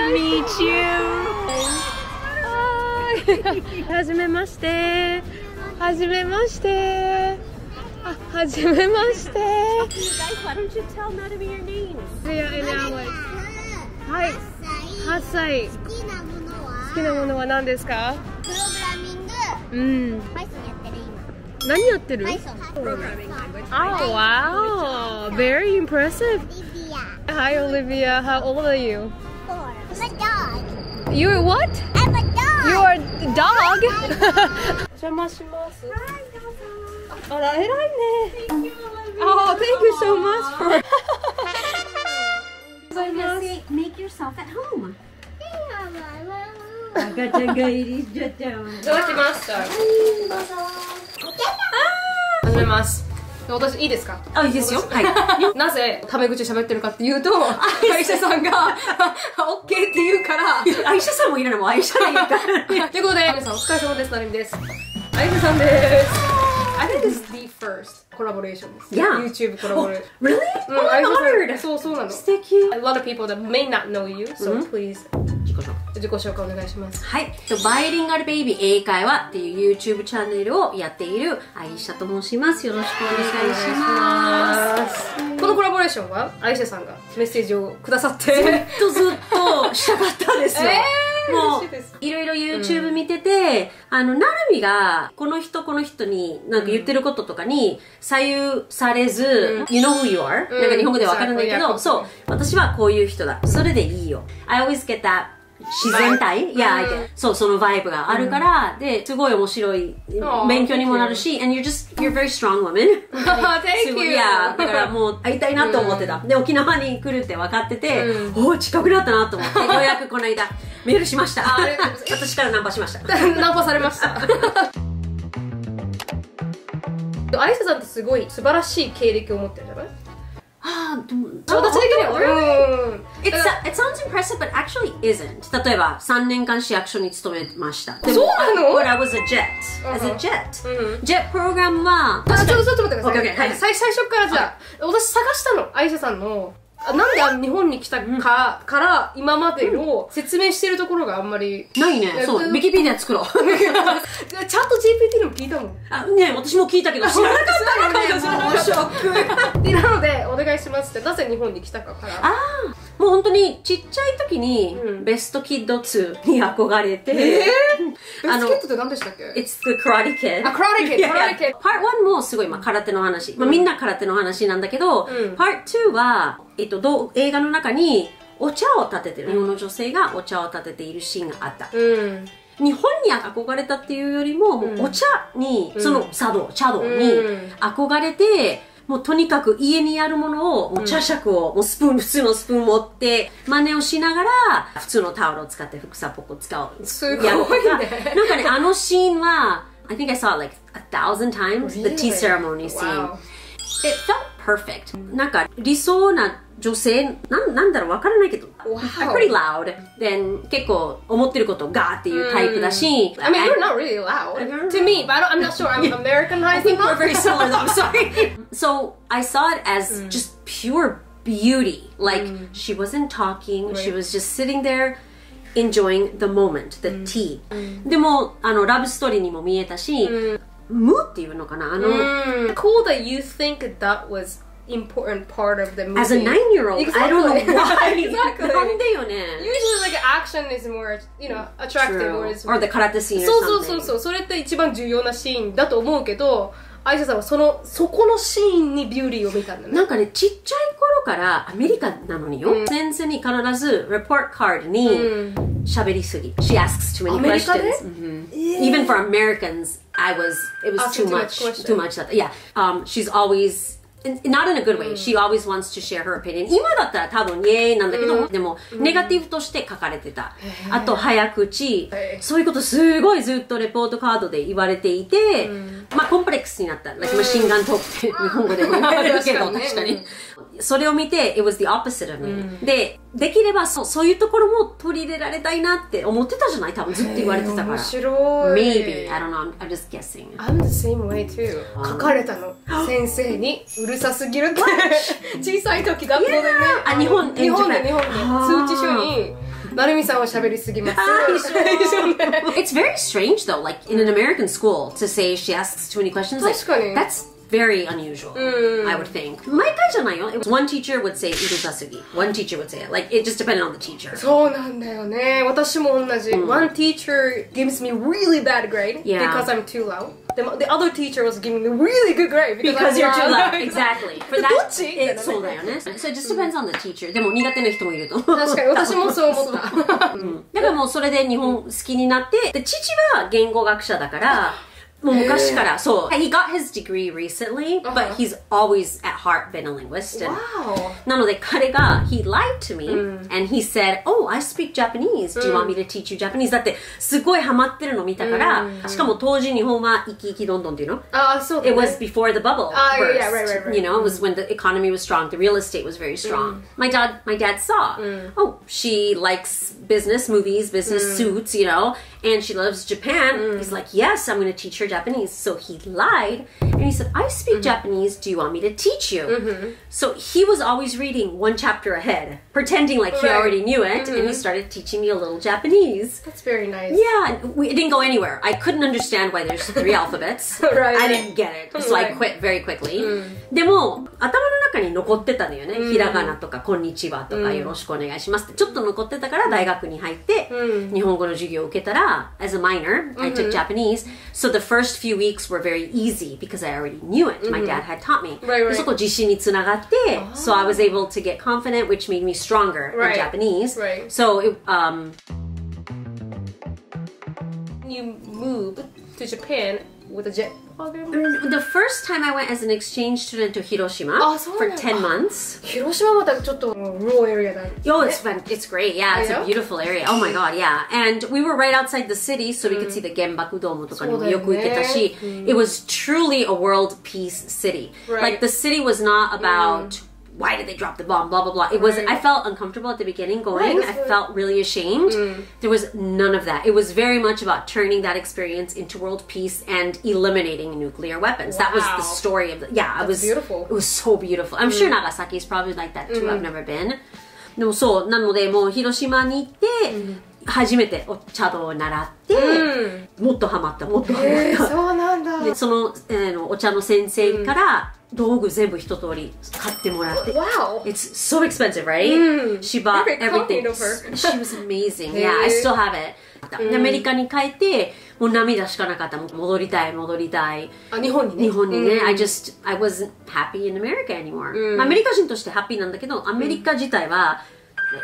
meet you. はじめまして。はじめまして。はじめまして。You guys, why don't you tell Narumi your names? Yeah, はい。8歳。好きなものは何ですか？プログラミング。パイソンやってる今。何やってる？パイソン。Programming language. Oh wow, very impressive. Hi Olivia, how old are you? 4. I'm a dog. You're what? I'm a dog. You're a dog? お邪魔します。あら、偉いね。Oh, thank you so much for. ございます。Make yourself at home. 赤ちゃんが入りしちゃった。いただきました。始めます。私いいですか？あ、いいですよ。はい。なぜタメ口喋ってるかっていうと、アイシャさんがオッケーって言うから。アイシャさんもいるのもアイシャでいいから。ということで、皆さんお疲れ様です。ナルミです。アイシャさんです。I think this is the first collaboration です。Yeah. YouTube collaboration. Really? Oh, I'm honored. そうなの。素敵。A lot of people that may not know you, so please 自己紹介お願いします。はい。バイリンガルベイビー英会話っていう YouTube チャンネルをやっているアイシャと申します。よろしくお願いします。このコラボレーションはアイシャさんがメッセージをくださってずっとしたかったですよ。もういろいろ YouTube 見てて、ナルミがこの人になんか言ってることとかに左右されず、You know who you are、なんか日本語でわかるんだけど、そう、私はこういう人だ。それでいいよ。I always get that自然体、いや、そう、そのバイブがあるから、で、すごい面白い、勉強にもなるし、and you're very strong woman. Thank you. いや、だからもう会いたいなと思ってた。で、沖縄に来るって分かってて、おー、近くなったなと思って、ようやくこの間、メールしました。私からナンパしました。ナンパされました。アイシャさんってすごい素晴らしい経歴を持ってるじゃない？私的にはIt sounds impressive, but actually isn't. 例えば、3年間市役所に勤めました。そうなの？ But I was a JET. As a JET プログラムは、ちょっと待ってください。 Okay, 最初からじゃあ、私探したの、アイシャさんの。なんで日本に来たかから今までの説明してるところがあんまりないね。そう、ウィキペディア作ろう。チャット GPT の聞いたもん。あ、ね、私も聞いたけど知らなかったね。ショック。なのでお願いしますって、なぜ日本に来たかから。もう本当にちっちゃい時にベストキッド2に憧れて。ベストキッドって何でしたっけ？ It's the Karate Kid。Karate Kid。Part 1もすごい空手の話。みんな空手の話なんだけど、Part 2は映画の中にお茶を立ててる、日本の女性がお茶を立てているシーンがあった。日本に憧れたっていうよりも、お茶に、その茶道に憧れて、もうとにかく家にあるものを、もう茶杓を、もう普通のスプーン持って、真似をしながら、普通のタオルを使って、ふくさっぽく使う。すごいね。なんかね、あのシーンは、I think I saw it like 1,000 times, the tea ceremony scene. It felt perfect. なんか理想な女性、なんだろうわからないけど、pretty loud. Then 結構思ってることガーっていうタイプだし、I mean, you're not really loud to me, but I'm not sure I'm Americanizing. I think we're very similar though, I'm sorry. So I saw it as just pure beauty. Like she wasn't talking, she was just sitting there enjoying the moment, the tea. でも、ラブストーリーにも見えたし、無っていうのかなCool that you think that was important part of the movie. As a 9-year-old, Exactly. I don't know why. Exactly. なんでよね。Usually like action is more, you know, attractive or the karate scene or something. そう。それって一番重要なシーンだと思うけど、アイシャさんはそこのシーンにビューティーを見たんだね。なんかね、ちっちゃい頃からアメリカなのによ。先生に必ず report card に喋りすぎ。She asks too many questions. Even for Americans, it was too much だった。Yeah, she's always not in a good way. She always wants to share her opinion. 今だったら多分イエーイなんだけど、でもネガティブとして書かれてた。あと早口、そういうことすごいずっとレポートカードで言われていて、まあコンプレックスになった。マシンガントークって日本語でも言われるけど、確かに。それを見て、it was the opposite of me. できればそういうところも取り入れられたいなって思ってたじゃない？多分ずっと言われてたから。面白い。Maybe, I don't know, I'm just guessing. I'm the same way too. 書かれたの。先生にうるさすぎるって。小さい時学校でね。日本で。通知書に。なるみさんは喋りすぎます。It's very strange though, like in an American school, to say she asks too many questions. Like, 確かに。 that's very unusual, I would think. 毎回じゃないよ。One teacher would say うるさすぎ. One teacher would say it. Like, it just depended on the teacher. そうなんだよね。私も同じ。One teacher gives me really bad grade because I'm too loud. The other teacher was giving me really good grade because you're too loud. Exactly. For that, どっち？そうだよね。So it just depends on the teacher. でも苦手な人もいると。確かに私もそう思った。だからもうそれで日本好きになって、で父は言語学者だから。もう昔からそう。He got his degree recently, but he's always at heart been a linguist. Wow. なので彼が、he lied to me, and he said, oh, I speak Japanese. Do you want me to teach you Japanese? だってすごいハマってるの見たから、しかも当時日本は生き生きどんどんっていうの？あ、そうだね。It was before the bubble burst. Yeah, right. You know, it was when the economy was strong, the real estate was very strong. My dad saw, oh, she likes business, movies, business suits, you know, and she loves Japan. He's like, yes, I'm going to teach her Japanese. So he lied and he said, I speak Japanese. Do you want me to teach you? So he was always reading one chapter ahead, pretending like he already knew it, and he started teaching me a little Japanese. That's very nice. Yeah, it didn't go anywhere. I couldn't understand why there's 3 alphabets. I didn't get it. So I quit very quickly. でも頭の中に残ってたのよね。ひらがなとかこんにちはとかよろしくお願いしますってちょっと残ってたから大学に入って日本語の授業を受けたら as a minor I took Japanese. So the first few weeks were very easy because I already knew it. My dad had taught me. でそこ自信につながって so I was able to get confident, which made me stronger in Japanese. So you moved to Japan with a JET program? The first time I went as an exchange student to Hiroshima for 10 months. 広島はまたちょっとrural area だね。Oh, it's fun. It's great. Yeah, it's a beautiful area. Oh my god, yeah. And we were right outside the city, so we could see the Genbaku Dome とかにもよく行けたし、it was truly a world peace city. Like the city was not about why did they drop the bomb, blah, blah, blah. It was, I felt uncomfortable at the beginning going. I felt really ashamed. There was none of that. It was very much about turning that experience into world peace and eliminating nuclear weapons. That was the story of the, yeah, it was beautiful. It was so beautiful. I'm sure Nagasaki is probably like that too. I've never been. でもそう、なのでもう広島に行って、初めてお茶道を習って、もっとハマった、もっとハマった。そうなんだ。で、その、お茶の先生から、道具全部一通り買ってもらって。Wow! It's so expensive, right? She bought everything. She was amazing. Yeah, I still have it. でアメリカに帰って、もう涙しかなかった。戻りたい、戻りたい。あ、日本にね。日本にね。I wasn't happy in America anymore. アメリカ人としてハッピーなんだけど、アメリカ自体は、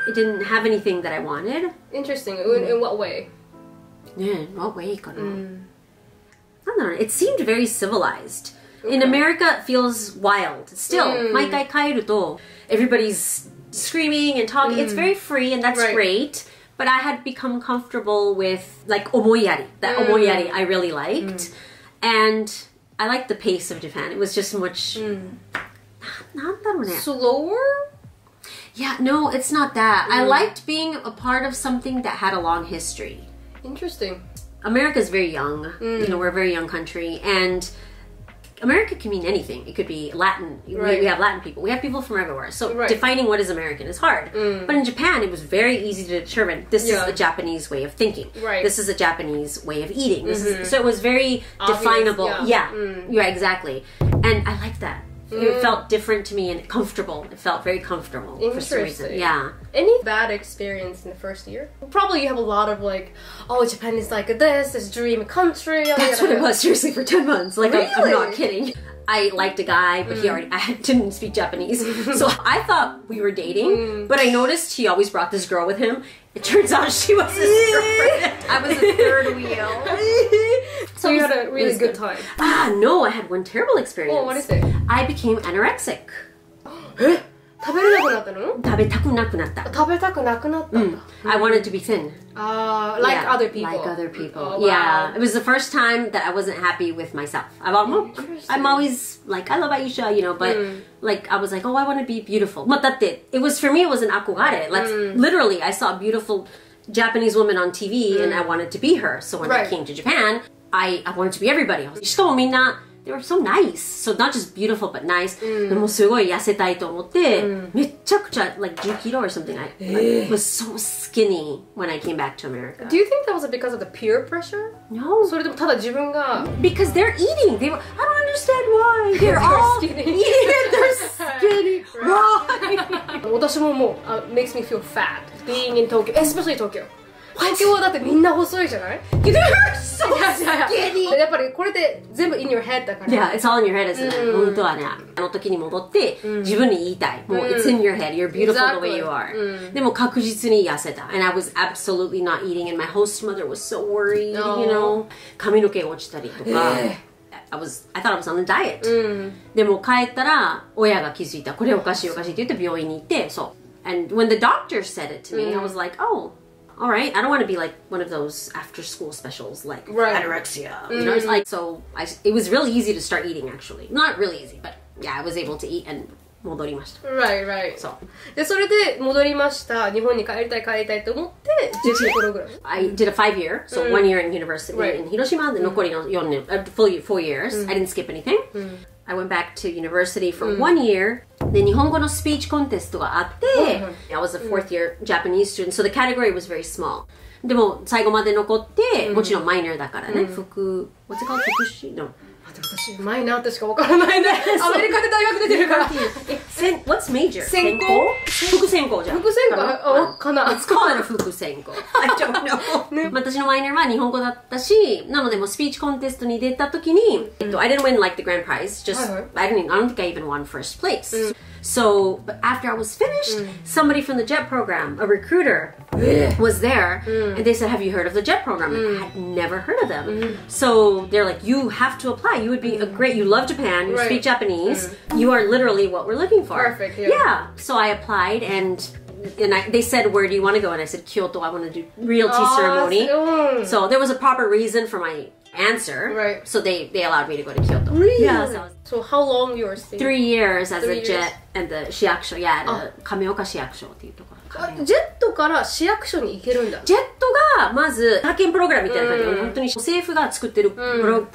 it didn't have anything that I wanted. Interesting. In what way? ねえ、what way かな。なんだろうね。It seemed very civilized.In America, it feels wild. Still, 毎回帰ると everybody's screaming and talking. It's very free, and that's great. But I had become comfortable with like 思いやり. That 思いやり I really liked, and I liked the pace of Japan. It was just much. なんだろうね. Slower? Yeah, no, it's not that. I liked being a part of something that had a long history. Interesting. America's very young. You know, we're a very young country, and.America can mean anything. It could be Latin. We have Latin people. We have people from everywhere. So defining what is American is hard. But in Japan, it was very easy to determine this is the Japanese way of thinking. This is a Japanese way of eating. This is, so it was very definable. Yeah, exactly. And I liked that. It felt different to me and comfortable. It felt very comfortable for some reason. Yeah. Any bad experience in the first year? Probably you have a lot of like, oh, Japan is like this dream country. That's what it was, seriously, for 10 months. Like, really? I'm not kidding. I liked a guy, but I didn't speak Japanese. So I thought we were dating, but I noticed he always brought this girl with him. It turns out she was his girlfriend. I was a third wheel. So you had a really good time? No, I had one terrible experience. Oh, what is it? I became anorexic. 食べれなくなったの？食べたくなくなった。食べたくなくなったんだ。I wanted to be thin. Like other people. Like other people. Yeah. It was the first time that I wasn't happy with myself. I'm always like, I love Aisha, you know, but like, I was like, oh, I want to be beautiful. But that's it. It was, for me, it was an akogare. Like, literally, I saw a beautiful Japanese woman on TV and I wanted to be her. So when I came to Japan, I wanted to be everybody. しかもみんな they were so nice. So not just beautiful, but nice. でもすごい痩せたいと思って、めちゃくちゃ like 10 kilo or something. I was so skinny when I came back to America. Do you think that was because of the peer pressure? No. それでもただ自分が Because they're eating. I don't understand why. They're all skinny. eating. They're skinny. Right. 私ももう、makes me feel fat being in Tokyo, especially Tokyo. 東京はだってみんな細いじゃない They're so skinny. やっぱりこれで全部 in your head だから。Yeah, it's all in your head, isn't it? 本当はね、あの時に戻って自分に言いたい。もう it's in your head. You're beautiful the way you are. でも確実に痩せた。And I was absolutely not eating, and my host mother was so worried, you know. 髪の毛落ちたりとか。I thought I was on a diet. でも帰ったら親が気づいた。これおかしいおかしいって言って病院に行って、そう。And when the doctor said it to me, I was like, oh.All right, I don't want to be like one of those after-school specials, like anorexia. You know, it's like it was really easy to start eating. Actually, not really easy, but yeah, I was able to eat and 戻りました。Right. そう。でそれで戻りました。日本に帰りたいと思ってJETプログラム。I did a 5-year, so 1 year in university in Hiroshima. で残りの4年、full 4 years. I didn't skip anything. I went back to university for 1 year. で日本語のスピーチコンテストがあって、I was a 4th year Japanese student, so the category was very small. でも最後まで残って、もちろんマイナーだからね、what's it called? 福祉 No. 私マイナーってしかわからないね。アメリカで大学出てるから。What's major? 専攻？副専攻じゃん。副専攻かな。It's called a 副専攻。I don't know. 私のマイナーは日本語だったし、なのでもうスピーチコンテストに出た時に、I didn't win like the grand prize. Just I don't think I even won first place. So, but after I was finished, somebody from the JET program, a recruiter, was there, and they said, "Have you heard of the JET program?" And I had never heard of them. So they're like, "You have to apply. You would be a great. You love Japan. You speak Japanese. You are literally what we're looking for." Perfect. Yeah. So I applied, and they said, "Where do you want to go?" And I said, "Kyoto. I want to do realty ceremony." So there was a proper reason for my answer. So they allowed me to go to Kyoto. Really? Yeah. So how long you were staying? 3 years as a JET and the 市役所 亀岡市役所っていうところ。ジェットから市役所に行けるんだ。ジェットがまず派遣プログラムみたいな感じで、本当に政府が作ってるプ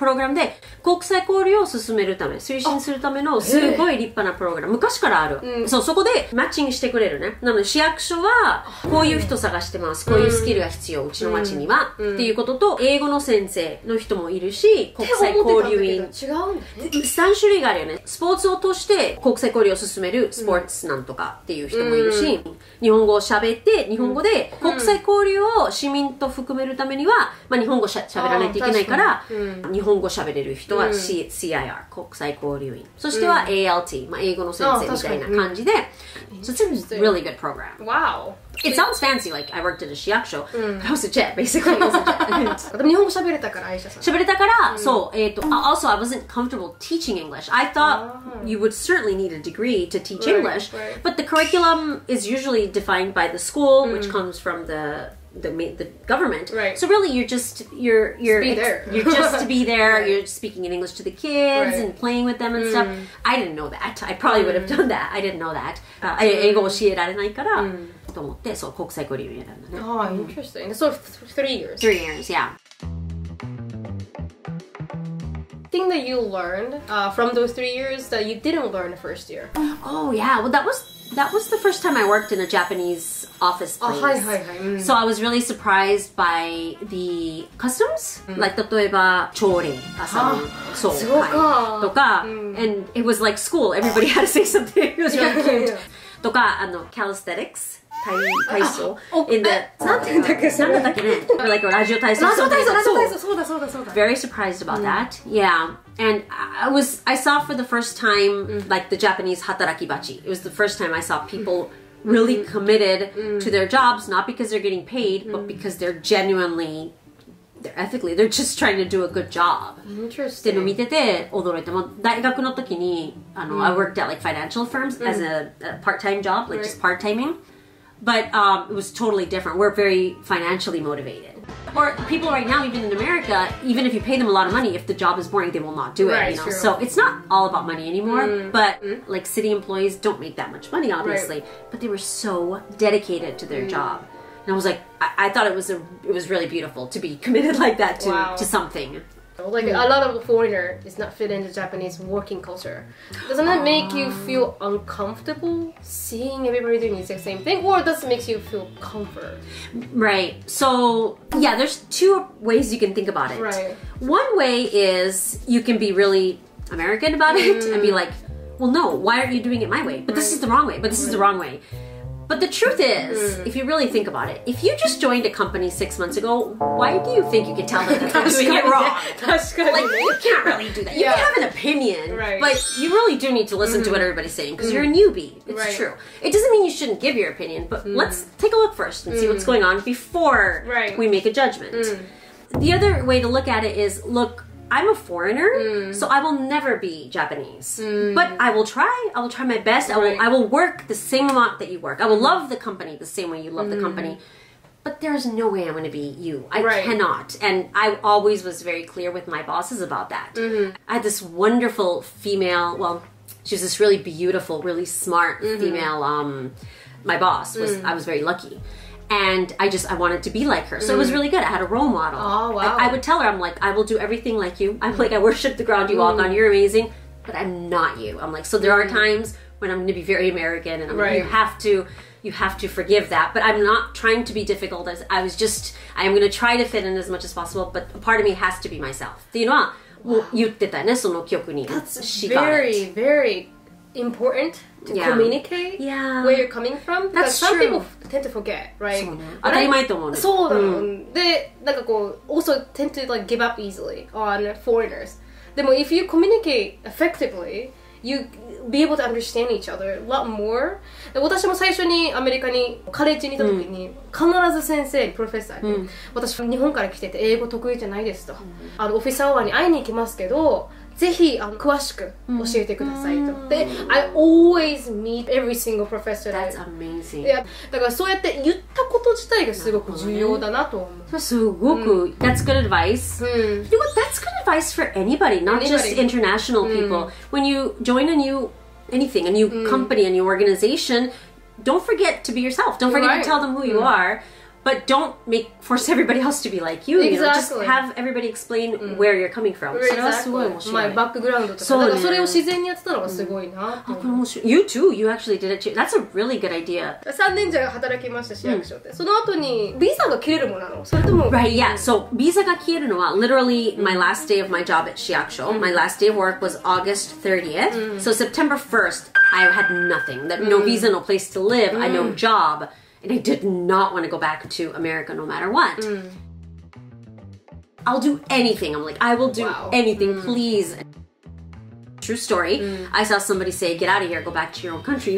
ログラムで国際交流を進めるため、推進するためのすごい立派なプログラム、昔からある。そこでマッチングしてくれるね。なので市役所はこういう人探してます、こういうスキルが必要、うちの町には、っていうことと、英語の先生の人もいるし、国際交流員。違うんだね。3種類があるよね。スポーツを通して国際交流を進めるスポーツなんとかっていう人もいるし、日本語を喋って日本語で国際交流を市民と含めるためには、日本語喋らないといけないから、日本語喋れる人は、CIR 国際交流員、そしては ALT、英語の先生みたいな感じで、so it's a really good program. Wow. It sounds fancy, like I worked at a 市役所, but I was a JET, basically. I was a JET. でも日本語喋れたから、アイシャさん。喋れたから、そう、also I wasn't comfortable teaching English. I thought you would certainly need a degree to teach English, but the curriculum is usually defined by the school, which comes from the government. So really, you're just to be there. You're speaking in English to the kids and playing with them and stuff. I didn't know that. I probably would have done that. I didn't know that. 英語教えられないから。と思ってそう国際交流を選んだね。Interesting. So 3 years. 3 years, yeah. Thing that you learned from those 3 years that you didn't learn the first year. Oh yeah, well that was the first time I worked in a Japanese office place. So I was really surprised by the customs. Like 例えば朝礼朝のそうとか、and it was like school. Everybody had to say something. It was really cute. とかcalisthenics. 体操 in the なんて言うんだっけね like ラジオ体操そうだvery surprised about that. Yeah, and I saw for the first time like the Japanese 働き蜂. It was the first time I saw people really committed to their jobs, not because they're getting paid, but because they're genuinely ethically, they're just trying to do a good job. Interesting. っていうのを見てて驚いて、大学の時にI worked at like financial firms as a part-time job, like just part-timing. But it was totally different. We're very financially motivated. Or people right now, even in America, even if you pay them a lot of money, if the job is boring, they will not do it. You know? So it's not all about money anymore. But like city employees don't make that much money, obviously. But they were so dedicated to their job. And I was like, I thought it was really beautiful to be committed like that to something. Like a lot of the foreigner is not fit into Japanese working culture. Doesn't that make you feel uncomfortable seeing everybody doing the exact same thing, or does it make you feel comfort? Right. So yeah, there's two ways you can think about it. Right. One way is you can be really American about it and be like, well, no, why aren't you doing it my way? But this is the wrong way. But this is the wrong way. But the truth is, if you really think about it, if you just joined a company 6 months ago, why do you think you can tell them that they're doing it wrong? Like, you can't really do that. You can have an opinion, but you really do need to listen to what everybody's saying because you're a newbie. It's true. It doesn't mean you shouldn't give your opinion, but let's take a look first and see what's going on before we make a judgment. The other way to look at it is, look, I'm a foreigner, so I will never be Japanese. But I will try. I will try my best. I will work the same amount that you work. I will love the company the same way you love the company. But there's no way I'm going to be you. I cannot. And I always was very clear with my bosses about that. I had this wonderful female, well, she was this really beautiful, really smart female, my boss was, I was very lucky. And I wanted to be like her. So it was really good. I had a role model. Oh, wow. I would tell her, I'm like, I will do everything like you. I'm like, I worship the ground you walk on. You're amazing. But I'm not you. I'm like, so there are times when I'm going to be very American. And I'm like, you have to forgive that. But I'm not trying to be difficult. I am going to try to fit in as much as possible. But a part of me has to be myself. っていうのは、もう言ってたね、その曲に。That's very, very important to communicate where you're coming from. Because some people tend to forget, right? 当たり前と思うね。そうなの。で、なんかこう、also tend to like give up easily on foreigners. でも if you communicate effectively, you be able to understand each other a lot more. で私も最初にアメリカにカレッジに行った時に、必ず先生、プロフェッサーに、私日本から来てて英語得意じゃないですと。オフィスアワーに会いに行きますけど、ぜひ詳しく教えてくださいと。で、I always meet every single professor. That's amazing. だからそうやって言ったこと自体がすごく重要だなと思う。すごく、that's good advice. You know what? That's good advice for anybody, not just international people. When you join a new company, a new organization, don't forget to be yourself. Don't forget to tell them who you are. But don't force everybody else to be like you. You know, just have everybody explain where you're coming from. それはすごい面白い。バックグラウンドとか。だからそれを自然にやってたのがすごいな。これ面白い。You too. You actually did it too. That's a really good idea. 3年じゃ働きました、市役所で。その後にビザが切れるものなの？それとも Right, yeah. So ビザが切れるのは literally my last day of my job at 市役所. My last day of work was August 30th. So September 1st, I had nothing. No visa, no place to live, I no job. And I did not want to go back to America no matter what. I'll do anything. I'm like, I will do anything, please. True story. I saw somebody say, get out of here, go back to your own country.